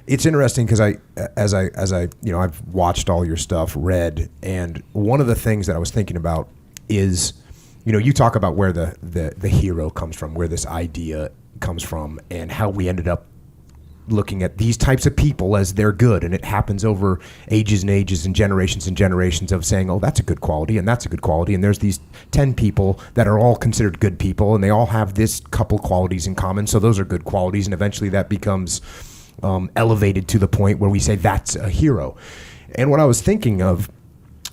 It's interesting because as I I've watched all your stuff, read, and one of the things that I was thinking about is, you talk about where the hero comes from, where this idea comes from, and how we ended up looking at these types of people as they're good, and it happens over ages and ages and generations of saying, oh, that's a good quality and that's a good quality, and there's these 10 people that are all considered good people and they all have this couple qualities in common, so those are good qualities, and eventually that becomes elevated to the point where we say that's a hero. And what I was thinking of,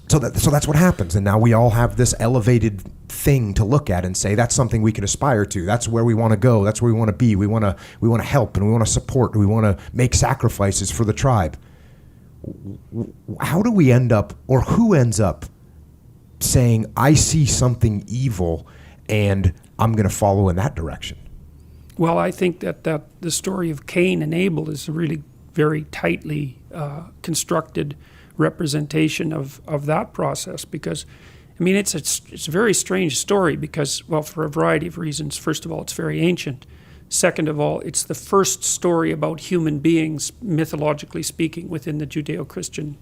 so that's what happens, and now we all have this elevated thing to look at and say that's something we can aspire to. That's where we want to go. That's where we want to be. We want to help, and we want to support. We want to make sacrifices for the tribe. How do we end up, or who ends up saying, I see something evil and I'm going to follow in that direction? Well, I think that the story of Cain and Abel is a really very tightly constructed representation of that process, because it's a very strange story because, well, for a variety of reasons. First of all, it's very ancient. Second of all, it's the first story about human beings, mythologically speaking, within the Judeo-Christian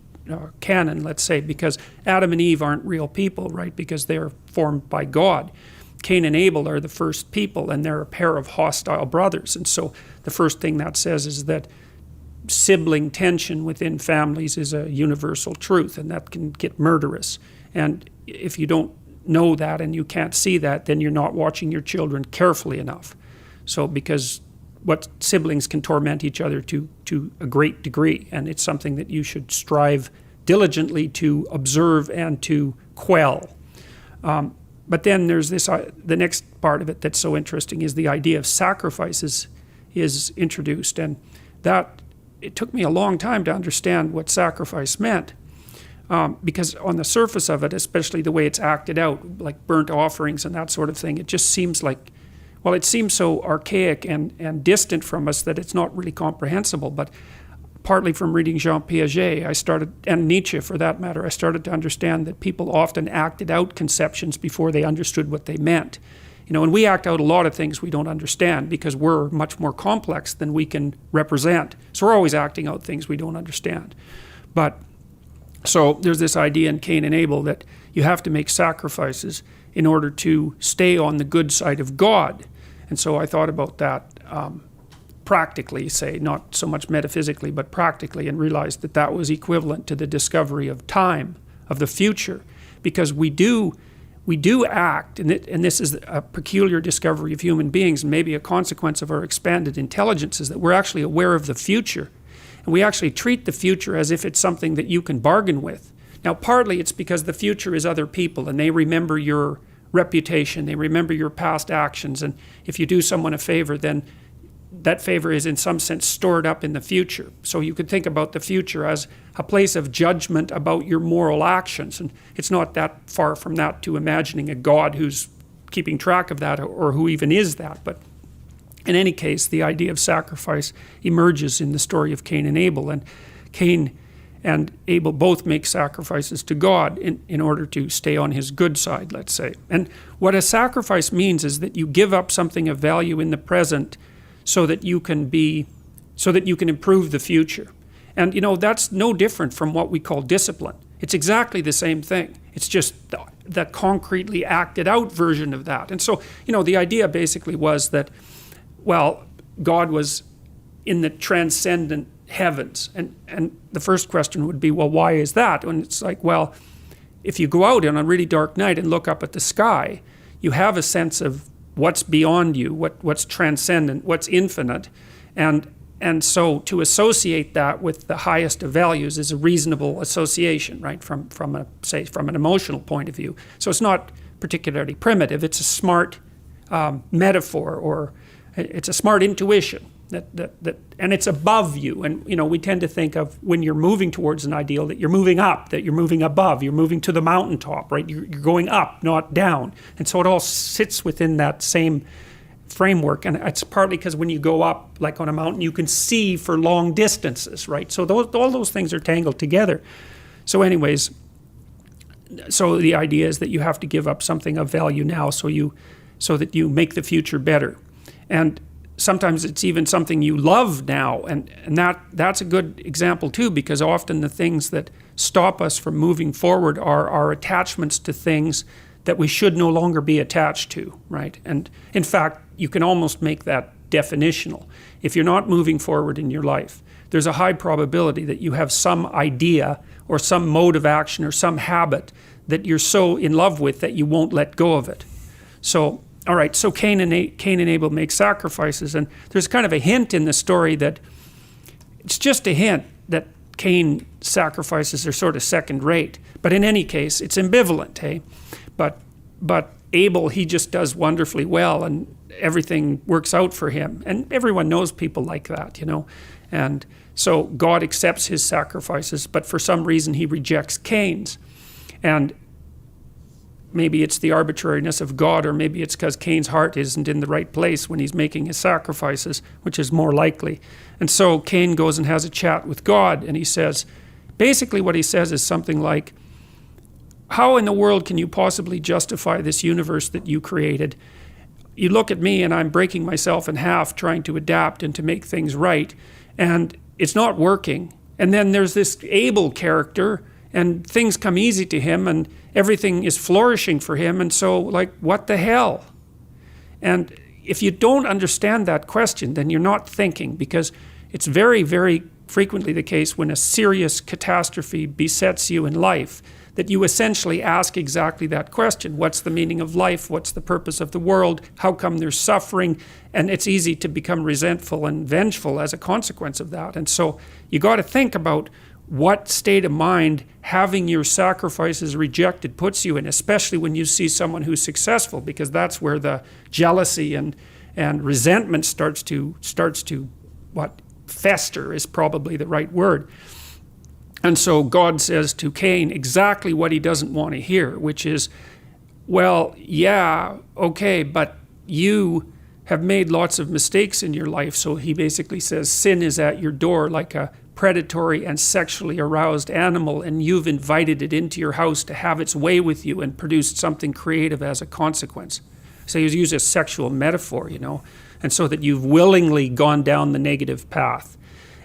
canon, let's say, because Adam and Eve aren't real people, right? Because they're formed by God. Cain and Abel are the first people, and they're a pair of hostile brothers. And so the first thing that says is that sibling tension within families is a universal truth, and that can get murderous. And if you don't know that and you can't see that, then you're not watching your children carefully enough. So because what siblings can torment each other to a great degree, and it's something that you should strive diligently to observe and to quell. But then there's this, the next part of it that's so interesting is the idea of sacrifices is introduced, and that it took me a long time to understand what sacrifice meant, because on the surface of it, especially the way it's acted out, like burnt offerings and that sort of thing, it just seems like, well, it seems so archaic and distant from us that it's not really comprehensible. But partly from reading Jean Piaget, and Nietzsche for that matter, I started to understand that people often acted out conceptions before they understood what they meant. And we act out a lot of things we don't understand because we're much more complex than we can represent. So we're always acting out things we don't understand. But so there's this idea in Cain and Abel that you have to make sacrifices in order to stay on the good side of God. And so I thought about that practically, say, not so much metaphysically, but practically, and realized that that was equivalent to the discovery of time, of the future, because we do act, and this is a peculiar discovery of human beings, and maybe a consequence of our expanded intelligence, is that we're actually aware of the future, and we actually treat the future as if it's something that you can bargain with. Now, partly it's because the future is other people, and they remember your reputation, they remember your past actions, and if you do someone a favor, then that favor is in some sense stored up in the future. So you could think about the future as a place of judgment about your moral actions. And it's not that far from that to imagining a God who's keeping track of that, or who even is that. But in any case, the idea of sacrifice emerges in the story of Cain and Abel. And Cain and Abel both make sacrifices to God in order to stay on his good side, let's say. And what a sacrifice means is that you give up something of value in the present so that you can improve the future. And that's no different from what we call discipline. It's exactly the same thing. It's just the concretely acted out version of that. And so, the idea basically was that, well, God was in the transcendent heavens. And the first question would be, well, why is that? And it's like, well, if you go out on a really dark night and look up at the sky, you have a sense of what's beyond you, what's transcendent, what's infinite, and so to associate that with the highest of values is a reasonable association, right? From an emotional point of view. So it's not particularly primitive. It's a smart metaphor, or it's a smart intuition and it's above you. And we tend to think of when you're moving towards an ideal that you're moving up, that you're moving above, you're moving to the mountaintop, right? You're going up, not down. And so it all sits within that same framework. And it's partly because when you go up, like on a mountain, you can see for long distances, right? So all those things are tangled together. So anyways, so the idea is that you have to give up something of value now so that you make the future better. And sometimes it's even something you love now, and that's a good example too, because often the things that stop us from moving forward are our attachments to things that we should no longer be attached to, right? And in fact, you can almost make that definitional. If you're not moving forward in your life, there's a high probability that you have some idea or some mode of action or some habit that you're so in love with that you won't let go of it. So, all right, so Cain and Abel make sacrifices, and there's kind of a hint in the story that it's just a hint that Cain's sacrifices are sort of second rate. But in any case, it's ambivalent, hey? But Abel, he just does wonderfully well, and everything works out for him. And everyone knows people like that, you know? And so God accepts his sacrifices, but for some reason he rejects Cain's. And maybe it's the arbitrariness of God, or maybe it's because Cain's heart isn't in the right place when he's making his sacrifices, which is more likely. And so Cain goes and has a chat with God, and he says, basically what he says is something like, how in the world can you possibly justify this universe that you created? You look at me and I'm breaking myself in half trying to adapt and to make things right, and it's not working. And then there's this Abel character, and things come easy to him, and everything is flourishing for him, and so, like, what the hell? And if you don't understand that question, then you're not thinking, because it's very, very frequently the case when a serious catastrophe besets you in life that you essentially ask exactly that question. What's the meaning of life? What's the purpose of the world? How come there's suffering? And it's easy to become resentful and vengeful as a consequence of that. And so you got to think about what state of mind having your sacrifices rejected puts you in, especially when you see someone who's successful, because that's where the jealousy and resentment starts to fester is probably the right word. And so God says to Cain exactly what he doesn't want to hear, which is, well, yeah, okay, but you have made lots of mistakes in your life. So he basically says sin is at your door like a predatory and sexually aroused animal, and you've invited it into your house to have its way with you and produced something creative as a consequence. So he uses a sexual metaphor, you know, and so that you've willingly gone down the negative path.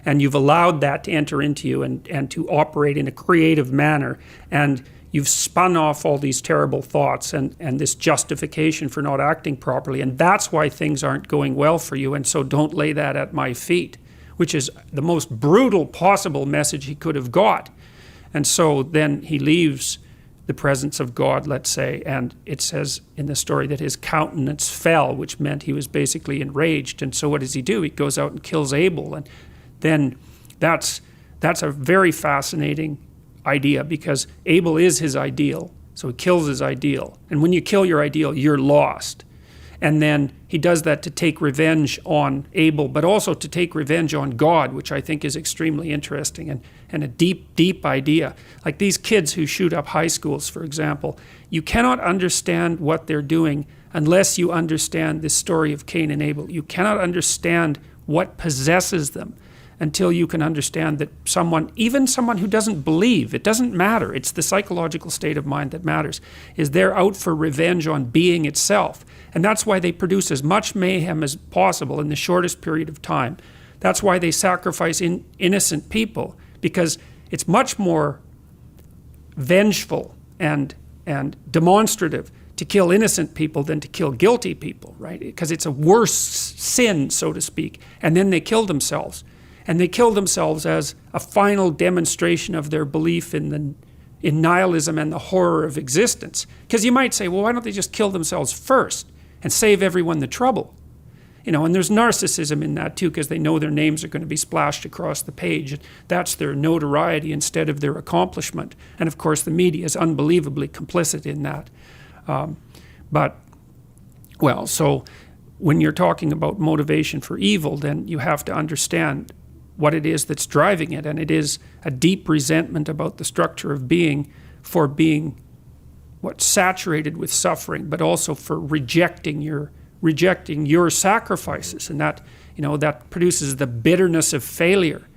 And you've allowed that to enter into you and to operate in a creative manner. And you've spun off all these terrible thoughts and this justification for not acting properly. And that's why things aren't going well for you. And so don't lay that at my feet, which is the most brutal possible message he could have got. And so then he leaves the presence of God, let's say, and it says in the story that his countenance fell, which meant he was basically enraged. And so what does he do? He goes out and kills Abel. And then that's a very fascinating idea, because Abel is his ideal. So he kills his ideal. And when you kill your ideal, you're lost. And then he does that to take revenge on Abel, but also to take revenge on God, which I think is extremely interesting and a deep, deep idea. Like these kids who shoot up high schools, for example, you cannot understand what they're doing unless you understand this story of Cain and Abel. You cannot understand what possesses them until you can understand that even someone who doesn't believe, it doesn't matter, it's the psychological state of mind that matters, is they're out for revenge on being itself. And that's why they produce as much mayhem as possible in the shortest period of time. That's why they sacrifice innocent people, because it's much more vengeful and demonstrative to kill innocent people than to kill guilty people, right? Because it's a worse sin, so to speak. And then they kill themselves. And they kill themselves as a final demonstration of their belief in nihilism and the horror of existence. Because you might say, well, why don't they just kill themselves first and save everyone the trouble? You know, and there's narcissism in that too, because they know their names are going to be splashed across the page. That's their notoriety instead of their accomplishment. And of course, the media is unbelievably complicit in that. So when you're talking about motivation for evil, then you have to understand what it is that's driving it, and it is a deep resentment about the structure of being, for being saturated with suffering, but also for rejecting your sacrifices, and that, you know, that produces the bitterness of failure.